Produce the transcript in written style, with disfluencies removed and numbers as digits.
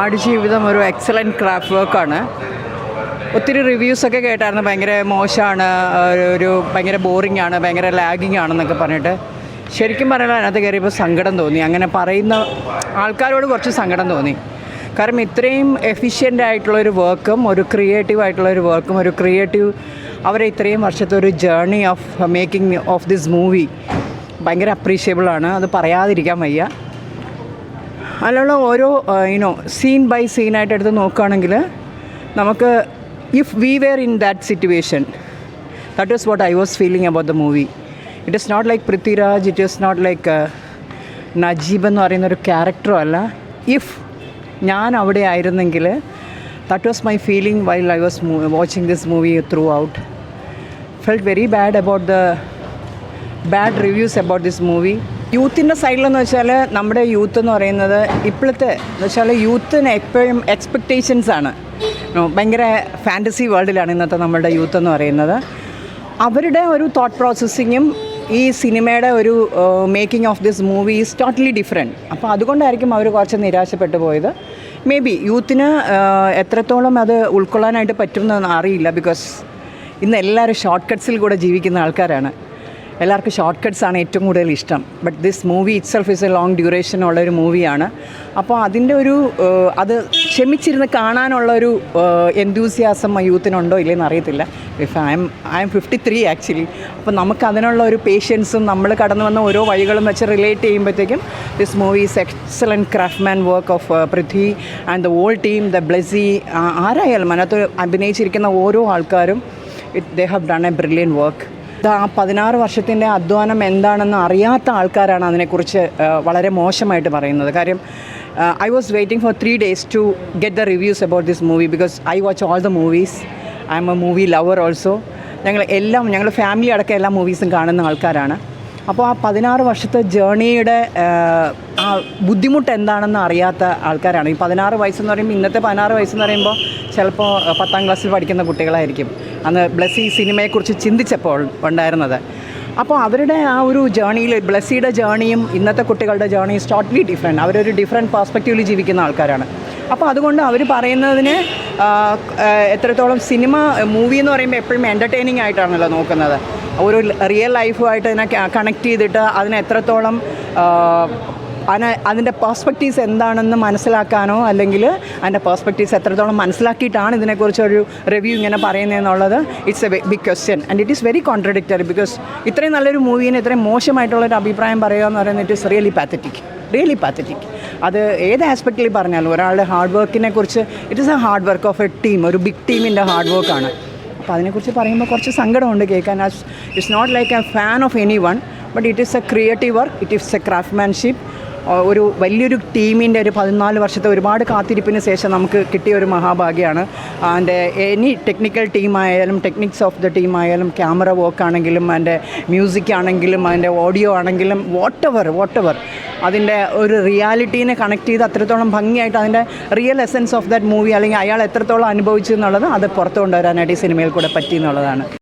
ആടുജീവിതം ഒരു excellent craft വർക്കാണ്. ഒത്തിരി റിവ്യൂസൊക്കെ കേട്ടായിരുന്നു, ഭയങ്കര മോശമാണ്, ഒരു ഭയങ്കര ബോറിംഗ് ആണ്, ഭയങ്കര ലാഗിങ് ആണെന്നൊക്കെ പറഞ്ഞിട്ട്. ശരിക്കും പറഞ്ഞാൽ അതിനകത്ത് കയറിയപ്പോൾ സങ്കടം തോന്നി. അങ്ങനെ പറയുന്ന ആൾക്കാരോട് കുറച്ച് സങ്കടം തോന്നി. കാരണം ഇത്രയും എഫിഷ്യൻ്റ് ആയിട്ടുള്ളൊരു വർക്കും ഒരു ക്രിയേറ്റീവ് ആയിട്ടുള്ളൊരു വർക്കും ഒരു ക്രിയേറ്റീവ് അവരെ ഇത്രയും വർഷത്തെ ഒരു journey of making of this movie ഭയങ്കര അപ്രീഷിയബിളാണ്. അത് പറയാതിരിക്കാൻ വയ്യ. അതിലുള്ള ഓരോ സീൻ ബൈ സീനായിട്ട് എടുത്ത് നോക്കുകയാണെങ്കിൽ നമുക്ക് if we were in that situation, that is what I was feeling about the movie. It is not like Prithviraj, it is not like Najeeb എന്ന് പറയുന്നൊരു ക്യാരക്ടറും അല്ല. ഇഫ് ഞാൻ അവിടെ ആയിരുന്നെങ്കിൽ that was my feeling while I was watching this movie throughout. Felt very bad about the bad reviews about this movie. യൂത്തിൻ്റെ സൈഡിലെന്ന് വെച്ചാൽ നമ്മുടെ യൂത്ത് എന്ന് പറയുന്നത് ഇപ്പോഴത്തെ എന്ന് വെച്ചാൽ യൂത്തിന് എപ്പോഴും എക്സ്പെക്റ്റേഷൻസാണ്. ഭയങ്കര ഫാൻറ്റസി വേൾഡിലാണ് ഇന്നത്തെ നമ്മളുടെ യൂത്ത് എന്ന് പറയുന്നത്. അവരുടെ ഒരു തോട്ട് പ്രോസസ്സിങ്ങും ഈ സിനിമയുടെ ഒരു making of this movie is totally different. അപ്പോൾ അതുകൊണ്ടായിരിക്കും അവർ കുറച്ച് നിരാശപ്പെട്ടു പോയത്. മേ ബി യൂത്തിന് എത്രത്തോളം അത് ഉൾക്കൊള്ളാനായിട്ട് പറ്റുമെന്ന് അറിയില്ല. ബിക്കോസ് ഇന്ന് എല്ലാവരും ഷോർട്ട് കട്ട്സിൽ കൂടെ ജീവിക്കുന്ന ആൾക്കാരാണ്. എല്ലാവർക്കും ഷോർട്ട് കട്ട്സാണ് ഏറ്റവും കൂടുതൽ ഇഷ്ടം. But this movie it self is A long duration ഉള്ളൊരു മൂവിയാണ്. അപ്പോൾ അതിൻ്റെ ഒരു അത് ക്ഷമിച്ചിരുന്ന് കാണാനുള്ളൊരു എന്തൂസിയാസം യൂത്തിനുണ്ടോ ഇല്ലെന്ന് അറിയത്തില്ല. I M 53 actually. അപ്പോൾ നമുക്ക് അതിനുള്ള ഒരു പേഷ്യൻസും നമ്മൾ കടന്നു വന്ന ഓരോ വഴികളും വെച്ച് റിലേറ്റ് ചെയ്യുമ്പോഴത്തേക്കും this movie is excellent craftsman work of Prithvi and the whole team, the Blessy, ആരായാലും അതിനകത്ത് അഭിനയിച്ചിരിക്കുന്ന ഓരോ ആൾക്കാരും they have done a brilliant work. ആ 16 വർഷത്തിൻ്റെ അധ്വാനം എന്താണെന്ന് അറിയാത്ത ആൾക്കാരാണ് അതിനെക്കുറിച്ച് വളരെ മോശമായിട്ട് പറയുന്നത്. കാര്യം I was waiting for 3 days to get the reviews about this movie because I watch all the movies. I'm a movie lover also. ഞങ്ങൾ ഫാമിലി അടക്കം എല്ലാ മൂവീസും കാണുന്ന ആൾക്കാരാണ്. അപ്പോൾ ആ 16 വർഷത്തെ ജേർണിയുടെ ആ ബുദ്ധിമുട്ട് എന്താണെന്ന് അറിയാത്ത ആൾക്കാരാണ്. ഈ 16 വയസ്സെന്ന് പറയുമ്പോൾ ഇന്നത്തെ 16 വയസ്സെന്ന് പറയുമ്പോൾ ചിലപ്പോൾ 10ാം ക്ലാസ്സിൽ പഠിക്കുന്ന കുട്ടികളായിരിക്കും അന്ന് ബ്ലെസ്സി സിനിമയെക്കുറിച്ച് ചിന്തിച്ചപ്പോൾ ഉണ്ടായിരുന്നത്. അപ്പോൾ അവരുടെ ആ ഒരു ജേർണിയിൽ ബ്ലെസ്സിയുടെ ജേർണിയും ഇന്നത്തെ കുട്ടികളുടെ ജേർണി ഈസ് ടോട്ടലി ഡിഫറെൻറ്റ്. അവരൊരു ഡിഫറെൻറ്റ് പെർസ്പെക്റ്റീവിൽ ജീവിക്കുന്ന ആൾക്കാരാണ്. അപ്പോൾ അതുകൊണ്ട് അവർ പറയുന്നതിന് എത്രത്തോളം സിനിമ മൂവി എന്ന് പറയുമ്പോൾ എപ്പോഴും എൻ്റർടൈനിങ് ആയിട്ടാണല്ലോ നോക്കുന്നത്. ഒരു റിയൽ ലൈഫുമായിട്ട് അതിനെ കണക്ട് ചെയ്തിട്ട് അതിനെ എത്രത്തോളം അതിൻ്റെ പെർസ്പെക്റ്റീവ്സ് എന്താണെന്ന് മനസ്സിലാക്കാനോ അല്ലെങ്കിൽ അതിൻ്റെ പെർസ്പെക്റ്റീവ്സ് എത്രത്തോളം മനസ്സിലാക്കിയിട്ടാണ് ഇതിനെക്കുറിച്ചൊരു റിവ്യൂ ഇങ്ങനെ പറയുന്നതെന്നുള്ളത് it's a big question and it is very contradictory. Because ഇത്രയും നല്ലൊരു മൂവീനെ ഇത്രയും മോശമായിട്ടുള്ളൊരു അഭിപ്രായം പറയുക എന്ന് പറയുന്നത് ഇറ്റ് ഈസ് റിയലി പാത്തറ്റിക്. അത് ഏത് ആസ്പെക്റ്റിൽ പറഞ്ഞാലും ഒരാളുടെ ഹാർഡ് വർക്കിനെ കുറിച്ച് it is a hard work of a team, ഒരു ബിഗ് ടീമിൻ്റെ ഹാർഡ് വർക്കാണ്. അപ്പോൾ അതിനെക്കുറിച്ച് പറയുമ്പോൾ കുറച്ച് സങ്കടമുണ്ട് കേൾക്കാൻ. It's not like a fan of any one, but it is a creative work, it is a craftsmanship. ഒരു വലിയൊരു ടീമിൻ്റെ ഒരു 14 വർഷത്തെ ഒരുപാട് കാത്തിരിപ്പിന് ശേഷം നമുക്ക് കിട്ടിയ ഒരു മഹാഭാഗ്യമാണ്. അതിൻ്റെ എനി ടെക്നിക്കൽ ടീമായാലും ടെക്നിക്സ് ഓഫ് ദ ടീമായാലും ക്യാമറ വർക്ക് ആണെങ്കിലും അതിൻ്റെ മ്യൂസിക് ആണെങ്കിലും അതിൻ്റെ ഓഡിയോ ആണെങ്കിലും വാട്ട് അതിൻ്റെ ഒരു റിയാലിറ്റീനെ കണക്ട് ചെയ്ത് അത്രത്തോളം ഭംഗിയായിട്ട് അതിൻ്റെ real essence of that movie അല്ലെങ്കിൽ അയാൾ എത്രത്തോളം അനുഭവിച്ചു എന്നുള്ളത് അത് പുറത്തു കൊണ്ടുവരാനായിട്ട് ഈ സിനിമയിൽ കൂടെ പറ്റി എന്നുള്ളതാണ്.